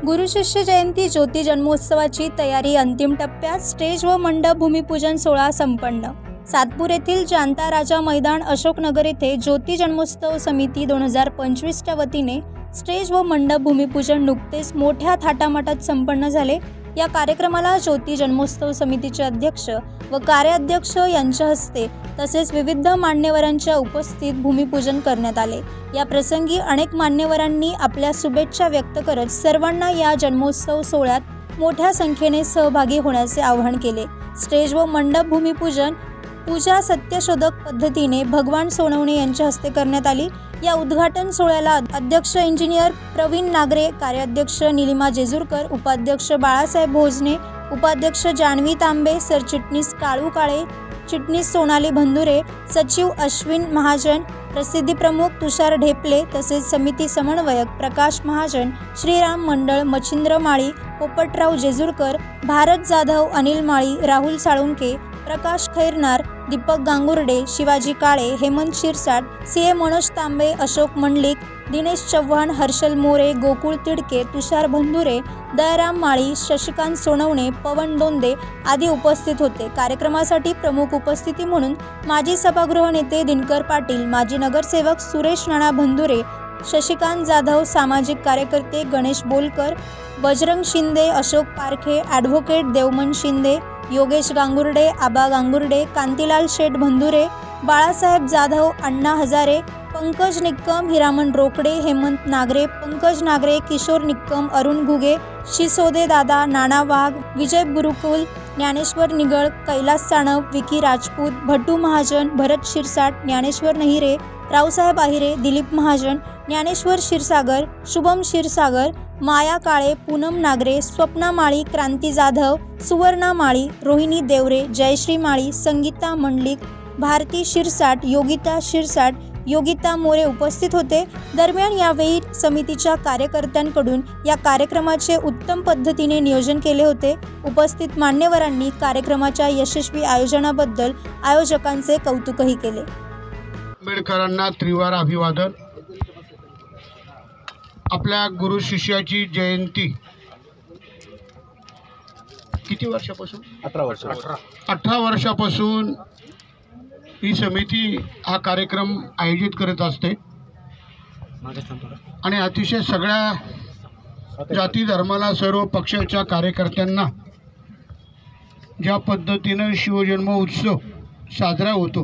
गुरु शिष्य जयंती ज्योती जन्मोत्सवाची तयारी अंतिम टप्प्यात. स्टेज व मंडप भूमिपूजन सोहळा संपन्न. सातपूर येथील जांता राजा मैदान अशोकनगर येथे ज्योती जन्मोत्सव समिती 2025च्या वतीने स्टेज व मंडप भूमिपूजन नुकतेच मोठ्या थाटामाटात संपन्न झाले. या कार्यक्रमाला ज्योती जन्मोत्सव समितीचे अध्यक्ष व कार्याध्यक्ष यांच्या हस्ते तसेच विविध मान्यवरांच्या उपस्थित भूमिपूजन करण्यात आले. या प्रसंगी अनेक मान्यवरांनी आपल्या शुभेच्छा व्यक्त करत सर्वांना या जन्मोत्सव सोहळ्यात मोठ्या संख्येने सहभागी होण्याचे आवाहन केले. स्टेज व मंडप भूमिपूजन पूजा सत्यशोधक पद्धतीने भगवान सोनवणे यांच्या हस्ते करण्यात आली. या उद्घाटन सोहळ्याला अध्यक्ष इंजिनियर प्रवीण नागरे, कार्याध्यक्ष निलिमा जेजुरकर, उपाध्यक्ष बाळासाहेब भोजने, उपाध्यक्ष जान्हवी तांबे, सरचिटणीस काळू काळे, चिटणीस सोनाली भंदुरे, सचिव अश्विन महाजन, प्रसिद्धी प्रमुख तुषार ढेपले तसेच समिती समन्वयक प्रकाश महाजन, श्रीराम मंडळ, मच्छिंद्र माळी, पोपटराव जेजुरकर, भारत जाधव, अनिल माळी, राहुल साळुंके, प्रकाश खैरनार, दीपक गांगुर्डे, शिवाजी काळे, हेमंत शिरसाट, सीए मनोज तांबे, अशोक मंडलिक, दिनेश चव्हाण, हर्षल मोरे, गोकुळ तिडके, तुषार भंदुरे, दयाराम माळी, शशिकांत सोनवणे, पवन दोंदे आदी उपस्थित होते. कार्यक्रमासाठी प्रमुख उपस्थिती म्हणून माजी सभागृह नेते दिनकर पाटील, माजी नगरसेवक सुरेश नाना भंदुरे, शशिकांत जाधव, सामाजिक कार्यकर्ते गणेश बोलकर, बजरंग शिंदे, अशोक पारखे, ॲडव्होकेट देवमन शिंदे, योगेश गांगुर्डे, आबा गांगुर्डे, कांतीलाल शेठ भंदुरे, बाळासाहेब जाधव, अण्णा हजारे, पंकज निक्कम, हिरामन रोकडे, हेमंत नागरे, पंकज नागरे, किशोर निक्कम, अरुण घुगे, शिसोदे दादा, नाना वाघ, विजय गुरुकुल, ज्ञानेश्वर निगळ, कैलास साणव, विकी राजपूत, भट्टू महाजन, भरत शिरसाट, ज्ञानेश्वर नहिरे, रावसाहेब आहिरे, दिलीप महाजन, ज्ञानेश्वर क्षीरसागर, शुभम क्षीरसागर, माया काळे, पूनम नागरे, स्वप्ना माळी, क्रांती जाधव, सुवर्णा माळी, रोहिणी देवरे, जयश्री माळी, संगीता मंडलिक, भारती शिरसाट, योगिता शिरसाट, योगिता मोरे उपस्थित होते. दरम्यान यावेळी समितीच्या कार्यकर्त्यांकडून या कार्यक्रमाचे उत्तम पद्धतीने नियोजन केले होते. उपस्थित मान्यवरांनी कार्यक्रमाच्या यशस्वी आयोजनाबद्दल आयोजकांचे कौतुकही केले. आंबेडकरांना त्रिवार अभिवादन. आपल्या गुरु शिष्याची जयंती किती वर्षापासून? 18 वर्षापासून ही समिती हा कार्यक्रम आयोजित करत असते आणि अतिशय सगळ्या जाती धर्माला, सर्व पक्षाच्या कार्यकर्त्यांना ज्या पद्धतीनं शिवजन्मोत्सव साजरा होतो,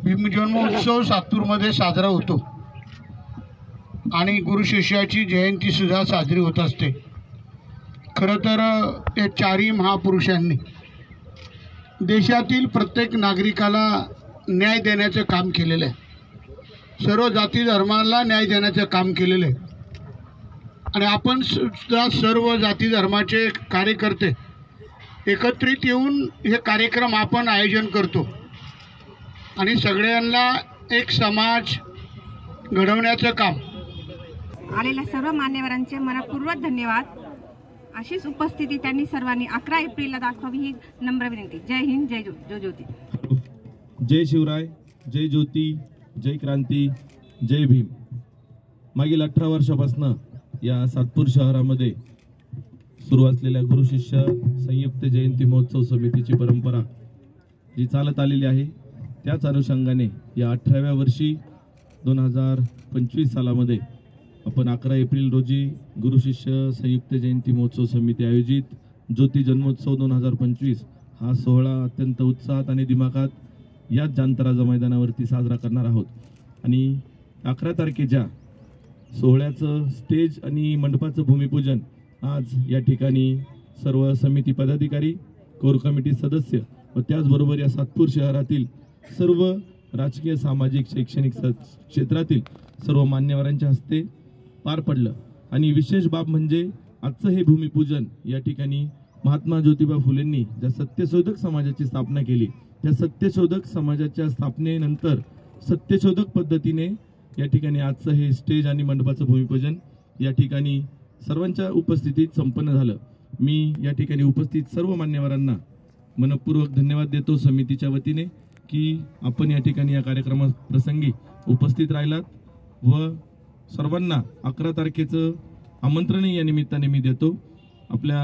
भीमजन्मोत्सव सातपूरमध्ये साजरा होतो आणि गुरु शिष्याची जयंती सुद्धा साजरी होत असते. खरं तर या चारही महापुरुषांनी देशातील प्रत्येक नागरिकाला न्याय देण्याचं काम केलेलं आहे. सर्व जाती धर्माला न्याय देण्याचं काम केलेलं आहे आणि आपण सुद्धा सर्व जाती धर्माचे कार्यकर्ते एकत्रित येऊन हे कार्यक्रम आपण आयोजन करतो आणि सगळ्यांना एक समाज घडवण्याचं काम. आलेल्या सर्व मान्यवरांचे मनपूर्वक धन्यवाद. अशीच उपस्थिती त्यांनी सर्वांनी 11 एप्रिलला दाखवावी ही नम्र विनंती. जय हिंद, जय ज्योती. जय शिवराय, जय ज्योती, जय क्रांती, जय भीम. मागील 18 वर्षापासून या सातपूर शहरामध्ये सुरू असलेल्या गुरु शिष्य संयुक्त जयंती महोत्सव समितीची परंपरा जी चालत आलेली आहे, त्याच अनुषंगाने या 18व्या वर्षी 2025 सालामध्ये आपण 11 एप्रिल रोजी गुरु शिष्य संयुक्त जयंती महोत्सव समिती आयोजित ज्योती जन्मोत्सव 2025 हा सोहळा अत्यंत उत्साहात आणि दिमाखात याच जांता राजा मैदानावरती साजरा करणार आहोत. आणि 11 तारखेच्या सोहळ्याचं स्टेज आणि मंडपाचं भूमिपूजन आज या ठिकाणी सर्व समिती पदाधिकारी, कोर कमिटी सदस्य व त्याचबरोबर या सातपूर शहरातील सर्व राजकीय, सामाजिक, शैक्षणिक क्षेत्रातील सर्व मान्यवरांच्या हस्ते पार पडलं. आणि विशेष बाब म्हणजे आजचं हे भूमिपूजन या ठिकाणी महात्मा ज्योतिबा फुलेंनी ज्या सत्यशोधक समाजाची स्थापना केली, त्या सत्यशोधक समाजाच्या स्थापनेनंतर सत्यशोधक पद्धतीने या ठिकाणी आजचं हे स्टेज आणि मंडपाचं भूमिपूजन या ठिकाणी सर्वांच्या उपस्थितीत संपन्न झालं. मी या ठिकाणी उपस्थित सर्व मान्यवरांना मनपूर्वक धन्यवाद देतो समितीच्या वतीने की आपण या ठिकाणी या कार्यक्रमाप्रसंगी उपस्थित राहिलात व सर्वांना 11 तारखेचं आमंत्रणही या निमित्ताने मी देतो. आपल्या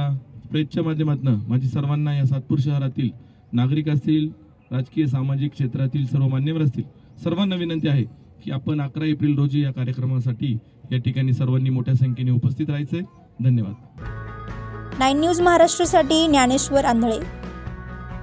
प्रेसच्या माध्यमातून माझी सर्वांना या सातपूर शहरातील नागरिक असतील, राजकीय सामाजिक क्षेत्रातील सर्व मान्यवर असतील, सर्वांना विनंती आहे की आपण 11 एप्रिल रोजी या कार्यक्रमासाठी या ठिकाणी सर्वांनी मोठ्या संख्येने उपस्थित राहायचे. धन्यवाद. 9 न्यूज महाराष्ट्रासाठी ज्ञानेश्वर आंधळे.